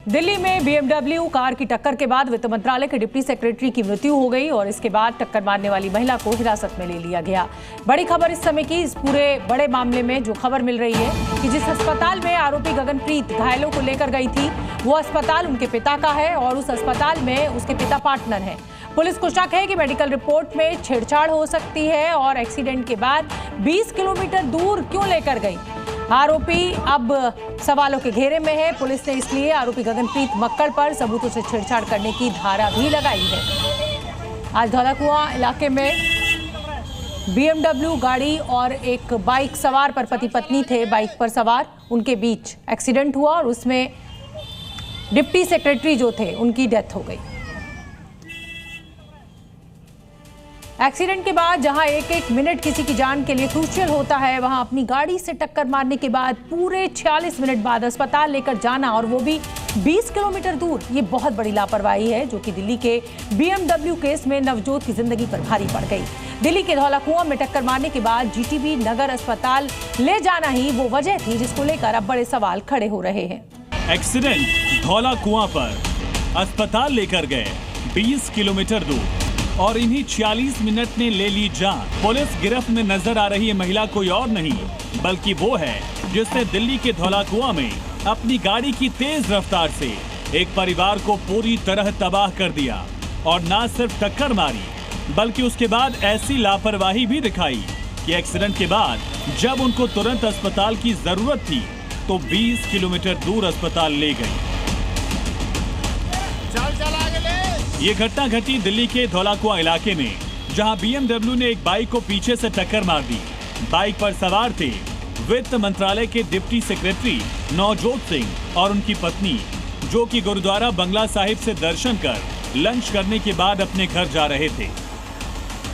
दिल्ली में BMW car की टक्कर के बाद वित्त मंत्रालय के डिप्टी सेक्रेटरी की मृत्यु हो गई और इसके बाद टक्कर मारने वाली महिला को हिरासत में ले लिया गया। बड़ी खबर इस समय की, इस पूरे बड़े मामले में जो खबर मिल रही है कि जिस अस्पताल में आरोपी गगनप्रीत घायलों को लेकर गई थी वो अस्पताल उनके पिता का है और उस अस्पताल में उसके पिता पार्टनर हैं। पुलिस को शक है कि मेडिकल रिपोर्ट में छेड़छाड़ हो सकती है और एक्सीडेंट के बाद 20 किलोमीटर दूर क्यों लेकर गई। आरोपी अब सवालों के घेरे में है। पुलिस ने इसलिए आरोपी गगनप्रीत मक्कड़ पर सबूतों से छेड़छाड़ करने की धारा भी लगाई है। आज धौलाकुआं इलाके में BMW गाड़ी और एक बाइक सवार पर पति पत्नी थे, बाइक पर सवार, उनके बीच एक्सीडेंट हुआ और उसमें डिप्टी सेक्रेटरी जो थे उनकी डेथ हो गई। एक्सीडेंट के बाद जहां एक एक मिनट किसी की जान के लिए क्रूशियल होता है, वहां अपनी गाड़ी से टक्कर मारने के बाद पूरे 46 मिनट बाद अस्पताल लेकर जाना और वो भी 20 किलोमीटर दूर, ये बहुत बड़ी लापरवाही है जो कि दिल्ली के BMW केस में नवजोत की जिंदगी पर भारी पड़ गई। दिल्ली के धौलाकुआं में टक्कर मारने के बाद GTB नगर अस्पताल ले जाना ही वो वजह थी जिसको लेकर अब बड़े सवाल खड़े हो रहे हैं। एक्सीडेंट धौलाकुआं पर, अस्पताल लेकर गए 20 किलोमीटर दूर और इन्हीं 46 मिनट ने ले ली जान। पुलिस गिरफ्त में नजर आ रही है महिला कोई और नहीं बल्कि वो है जिसने दिल्ली के धौलाकुआं में अपनी गाड़ी की तेज रफ्तार से एक परिवार को पूरी तरह तबाह कर दिया और न सिर्फ टक्कर मारी बल्कि उसके बाद ऐसी लापरवाही भी दिखाई कि एक्सीडेंट के बाद जब उनको तुरंत अस्पताल की जरूरत थी तो 20 किलोमीटर दूर अस्पताल ले गई। ये घटना घटी दिल्ली के धौलाकुआं इलाके में, जहां BMW ने एक बाइक को पीछे से टक्कर मार दी। बाइक पर सवार थे वित्त मंत्रालय के डिप्टी सेक्रेटरी नवजोत सिंह और उनकी पत्नी, जो कि गुरुद्वारा बंगला साहिब से दर्शन कर लंच करने के बाद अपने घर जा रहे थे।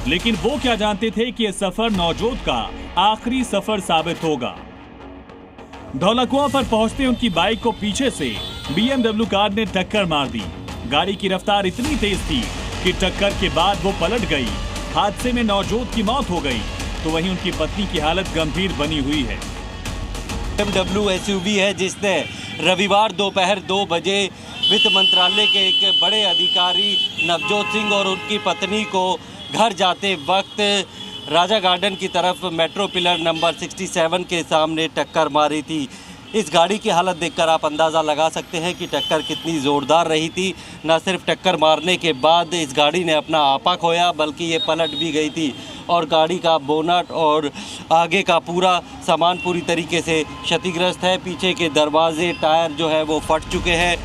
लेकिन वो क्या जानते थे कि यह सफर नवजोत का आखिरी सफर साबित होगा। धौलाकुआं पर पहुंचते उनकी बाइक को पीछे से BMW कार ने टक्कर मार दी। गाड़ी की रफ्तार इतनी तेज थी कि टक्कर के बाद वो पलट गई। हादसे में नवजोत की मौत हो गई तो वहीं उनकी पत्नी की हालत गंभीर बनी हुई है। BMW SUV है जिसने रविवार दोपहर 2 बजे वित्त मंत्रालय के एक बड़े अधिकारी नवजोत सिंह और उनकी पत्नी को घर जाते वक्त राजा गार्डन की तरफ मेट्रो पिलर नंबर 67 के सामने टक्कर मारी थी। इस गाड़ी की हालत देखकर आप अंदाज़ा लगा सकते हैं कि टक्कर कितनी ज़ोरदार रही थी। न सिर्फ टक्कर मारने के बाद इस गाड़ी ने अपना आपा खोया बल्कि ये पलट भी गई थी और गाड़ी का बोनट और आगे का पूरा सामान पूरी तरीके से क्षतिग्रस्त है। पीछे के दरवाजे, टायर जो है वो फट चुके हैं।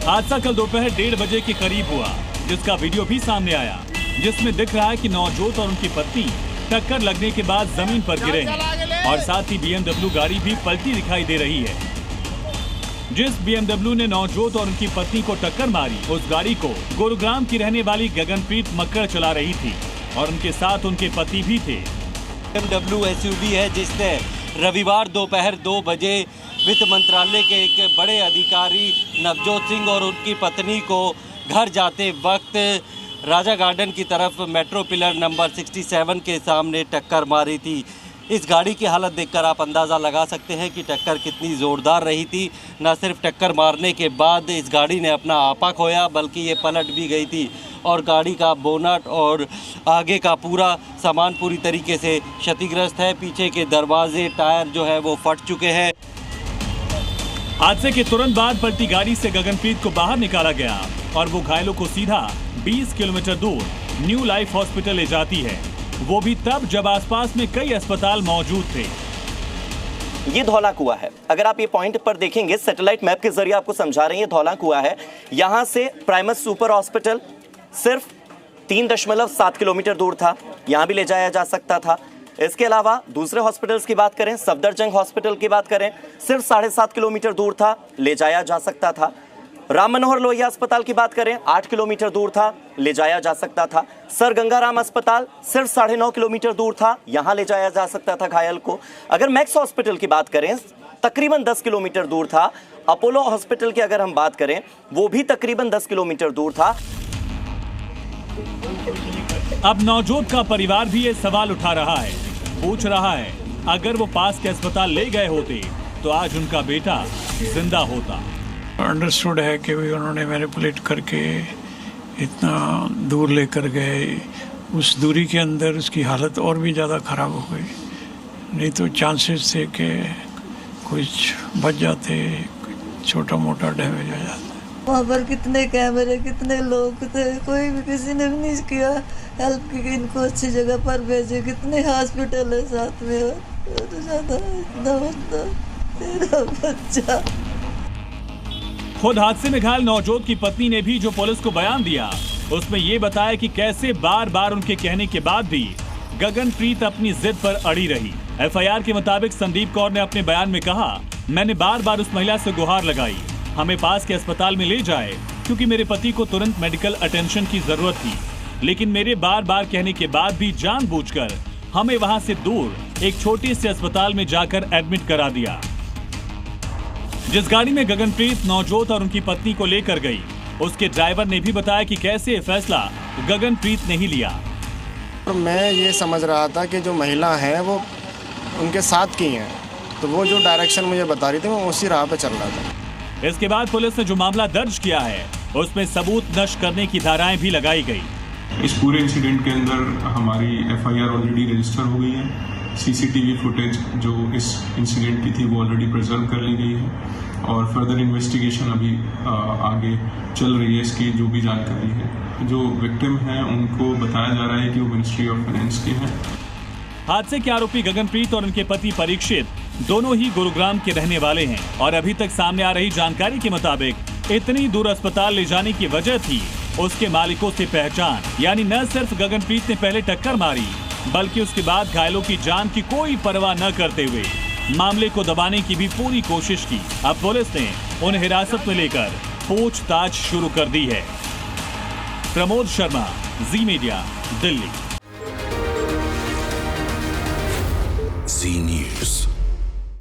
हादसा कल दोपहर 1:30 बजे के करीब हुआ, जिसका वीडियो भी सामने आया, जिसमें दिख रहा है कि नवजोत और उनकी पत्नी टक्कर लगने के बाद जमीन पर गिरे हैं और साथ ही BMW गाड़ी भी पलटी दिखाई दे रही है। जिस BMW ने नवजोत और उनकी पत्नी को टक्कर मारी, उस गाड़ी को गुरुग्राम की रहने वाली गगनप्रीत मक्कड़ चला रही थी और उनके साथ उनके पति भी थे। BMW SUV है जिसने रविवार दोपहर 2 बजे वित्त मंत्रालय के एक बड़े अधिकारी नवजोत सिंह और उनकी पत्नी को घर जाते वक्त राजा गार्डन की तरफ मेट्रो पिलर नंबर 67 के सामने टक्कर मारी थी। इस गाड़ी की हालत देखकर आप अंदाज़ा लगा सकते हैं कि टक्कर कितनी ज़ोरदार रही थी। न सिर्फ टक्कर मारने के बाद इस गाड़ी ने अपना आपा खोया बल्कि ये पलट भी गई थी और गाड़ी का बोनट और आगे का पूरा सामान पूरी तरीके से क्षतिग्रस्त है। पीछे के दरवाजे, टायर जो है वो फट चुके हैं। हादसे के तुरंत बाद पलटी गाड़ी से गगनप्रीत को बाहर निकाला गया और वो घायलों को सीधा 20 किलोमीटर दूर न्यू लाइफ हॉस्पिटल ले जाती है, वो भी तब जब आसपास में कई अस्पताल मौजूद थे। ये धौलाकुआं है। अगर आप ये पॉइंट पर देखेंगे, सैटेलाइट मैप के जरिए आपको समझा रहे हैं, ये धौलाकुआं है। यहाँ से प्राइमस सुपर हॉस्पिटल सिर्फ 3.7 किलोमीटर दूर था, यहाँ भी ले जाया जा सकता था। इसके अलावा दूसरे हॉस्पिटल्स की बात करें, सफदरजंग हॉस्पिटल की बात करें, सिर्फ 7.5 किलोमीटर दूर था, ले जाया जा सकता था। राम मनोहर लोहिया अस्पताल की बात करें, 8 किलोमीटर दूर था, ले जाया जा सकता था। सर गंगाराम अस्पताल सिर्फ 9.5 किलोमीटर दूर था, यहां ले जाया जा सकता था घायल को। अगर मैक्स हॉस्पिटल की बात करें, तकरीबन 10 किलोमीटर दूर था। अपोलो हॉस्पिटल की अगर हम बात करें, वो भी तकरीबन 10 किलोमीटर दूर था। अब नवजोत का परिवार भी ये सवाल उठा रहा है, पूछ रहा है, अगर वो पास के अस्पताल ले गए होते तो आज उनका बेटा जिंदा होता। अंडरस्टूड है कि भी उन्होंने मैनिपुलेट करके इतना दूर लेकर गए, उस दूरी के अंदर उसकी हालत और भी ज़्यादा ख़राब हो गई। नहीं तो चांसेस थे कि कुछ बच जाते, छोटा मोटा डैमेज हो जाता। वहाँ पर कितने कैमरे, कितने लोग थे, कोई भी किसी ने भी नहीं किया हेल्प की, इनको अच्छी जगह पर भेजे। कितने हॉस्पिटल है साथ में, और ज़्यादा इतना बंदा, तेरा बच्चा। खुद हादसे में घायल नवजोत की पत्नी ने भी जो पुलिस को बयान दिया, उसमें ये बताया कि कैसे बार बार उनके कहने के बाद भी गगनप्रीत अपनी जिद पर अड़ी रही। एफआईआर के मुताबिक संदीप कौर ने अपने बयान में कहा, मैंने बार बार उस महिला से गुहार लगाई, हमें पास के अस्पताल में ले जाए, क्योंकि मेरे पति को तुरंत मेडिकल अटेंशन की जरूरत थी। लेकिन मेरे बार बार कहने के बाद भी जानबूझकर हमें वहां से दूर एक छोटे से अस्पताल में जाकर एडमिट करा दिया। जिस गाड़ी में गगनप्रीत, नवजोत और उनकी पत्नी को लेकर गई, उसके ड्राइवर ने भी बताया कि कैसे ये फैसला गगनप्रीत ने ही लिया। मैं ये समझ रहा था कि जो महिला है वो उनके साथ की हैं, तो वो जो डायरेक्शन मुझे बता रही थी मैं उसी राह पे चल रहा था। इसके बाद पुलिस ने जो मामला दर्ज किया है, उसमें सबूत नष्ट करने की धाराएं भी लगाई गई। इस पूरे इंसिडेंट के अंदर हमारी एफआईआर ऑलरेडी रजिस्टर हो गई है। सीसीटीवी फुटेज जो इस इंसिडेंट की थी वो ऑलरेडी प्रिजर्व कर ली गई है और फर्दर इन्वेस्टिगेशन अभी आगे चल रही है। इसकी जो भी जानकारी है, जो विक्टिम हैं उनको बताया जा रहा है कि वो मिनिस्ट्री ऑफ फाइनेंस के हैं। हादसे के आरोपी गगनप्रीत और उनके पति परीक्षित दोनों ही गुरुग्राम के रहने वाले हैं और अभी तक सामने आ रही जानकारी के मुताबिक इतनी दूर अस्पताल ले जाने की वजह थी उसके मालिकों से पहचान। यानी न सिर्फ गगनप्रीत ने पहले टक्कर मारी, बल्कि उसके बाद घायलों की जान की कोई परवाह न करते हुए मामले को दबाने की भी पूरी कोशिश की। अब पुलिस ने उन्हें हिरासत में लेकर पूछताछ शुरू कर दी है। प्रमोद शर्मा, जी मीडिया, दिल्ली। जी न्यूज़।